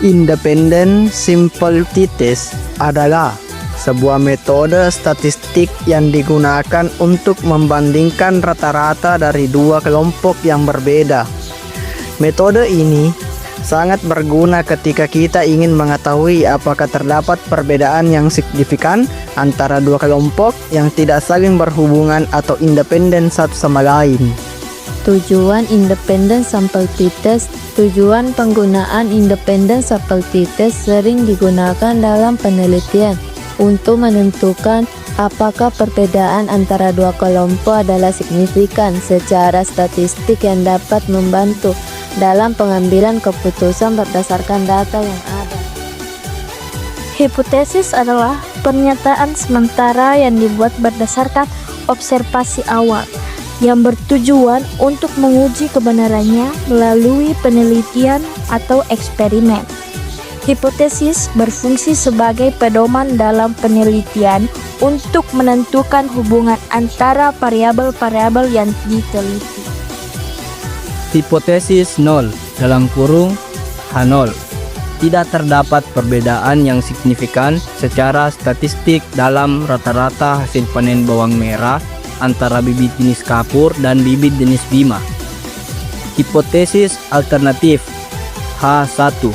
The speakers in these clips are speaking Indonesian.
Independent Simple T-Test adalah sebuah metode statistik yang digunakan untuk membandingkan rata-rata dari dua kelompok yang berbeda. Metode ini sangat berguna ketika kita ingin mengetahui apakah terdapat perbedaan yang signifikan antara dua kelompok yang tidak saling berhubungan atau independen satu sama lain. Tujuan Independent Sample T-Test. Tujuan penggunaan Independent Sample T-Test sering digunakan dalam penelitian untuk menentukan apakah perbedaan antara dua kelompok adalah signifikan secara statistik yang dapat membantu dalam pengambilan keputusan berdasarkan data yang ada. Hipotesis adalah pernyataan sementara yang dibuat berdasarkan observasi awal yang bertujuan untuk menguji kebenarannya melalui penelitian atau eksperimen. Hipotesis berfungsi sebagai pedoman dalam penelitian untuk menentukan hubungan antara variabel-variabel yang diteliti. Hipotesis 0 (H0). Tidak terdapat perbedaan yang signifikan secara statistik dalam rata-rata hasil panen bawang merah antara bibit jenis kapur dan bibit jenis bima. Hipotesis alternatif H1.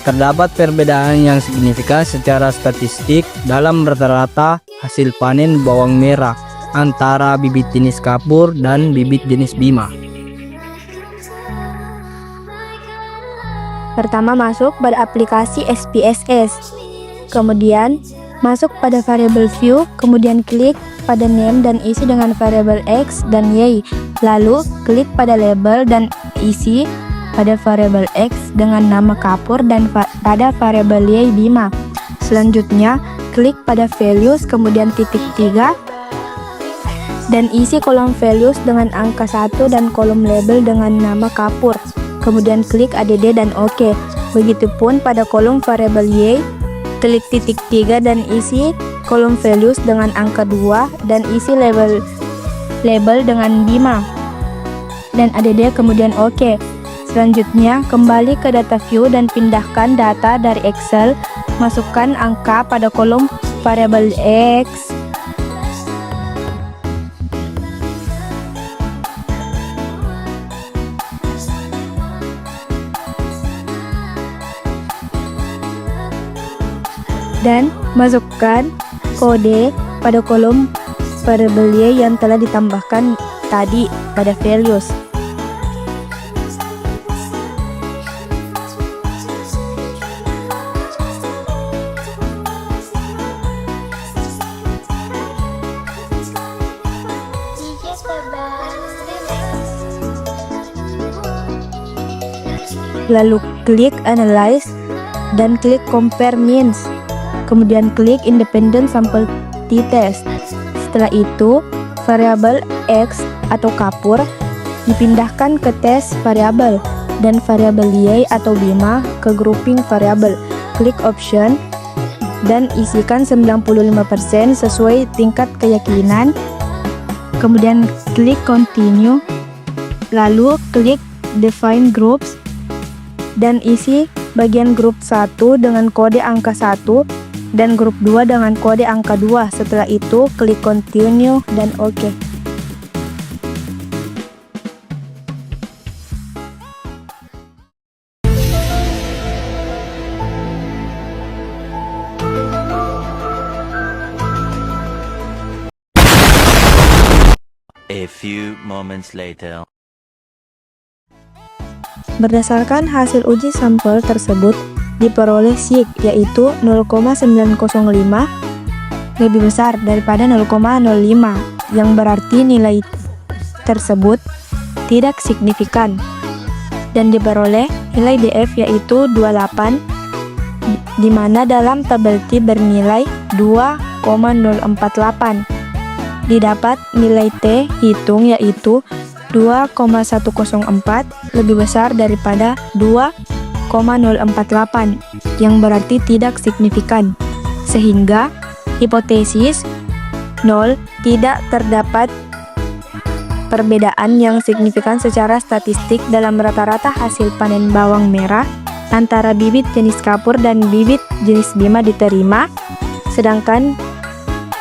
Terdapat perbedaan yang signifikan secara statistik dalam rata-rata hasil panen bawang merah antara bibit jenis kapur dan bibit jenis bima. Pertama masuk pada aplikasi SPSS, kemudian masuk pada variable view, kemudian klik pada name dan isi dengan variabel X dan Y, lalu klik pada label dan isi pada variabel X dengan nama kapur dan pada variabel Y bima. Selanjutnya klik pada values, kemudian titik 3 dan isi kolom values dengan angka 1 dan kolom label dengan nama kapur. Kemudian klik ADD dan OK. Begitupun pada kolom variabel Y, klik titik 3 dan isi kolom values dengan angka 2 dan isi label dengan bima dan ADD, kemudian OK. Selanjutnya kembali ke data view dan pindahkan data dari Excel. Masukkan angka pada kolom variabel X. Dan masukkan kode pada kolom variabel Y yang telah ditambahkan tadi pada values. Lalu klik Analyze dan klik Compare Means. Kemudian klik Independent Sample T-Test. Setelah itu, variabel X atau kapur dipindahkan ke tes variabel dan variabel Y atau bima ke grouping variabel. Klik Option dan isikan 95% sesuai tingkat keyakinan. Kemudian klik Continue. Lalu klik Define Groups dan isi bagian grup 1 dengan kode angka 1 dan grup 2 dengan kode angka 2. Setelah itu klik Continue dan OK. A few moments later. Berdasarkan hasil uji sampel tersebut diperoleh SIG yaitu 0,905 lebih besar daripada 0,05 yang berarti nilai tersebut tidak signifikan, dan diperoleh nilai DF yaitu 28 di mana dalam tabel T bernilai 2,048. Didapat nilai T hitung yaitu 2,104 lebih besar daripada 2,048 yang berarti tidak signifikan, sehingga hipotesis 0 tidak terdapat perbedaan yang signifikan secara statistik dalam rata-rata hasil panen bawang merah antara bibit jenis kapur dan bibit jenis bima diterima, sedangkan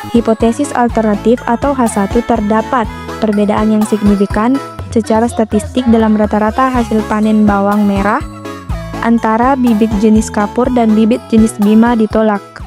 hipotesis alternatif atau H1 terdapat perbedaan yang signifikan secara statistik dalam rata-rata hasil panen bawang merah antara bibit jenis kapur dan bibit jenis bima ditolak.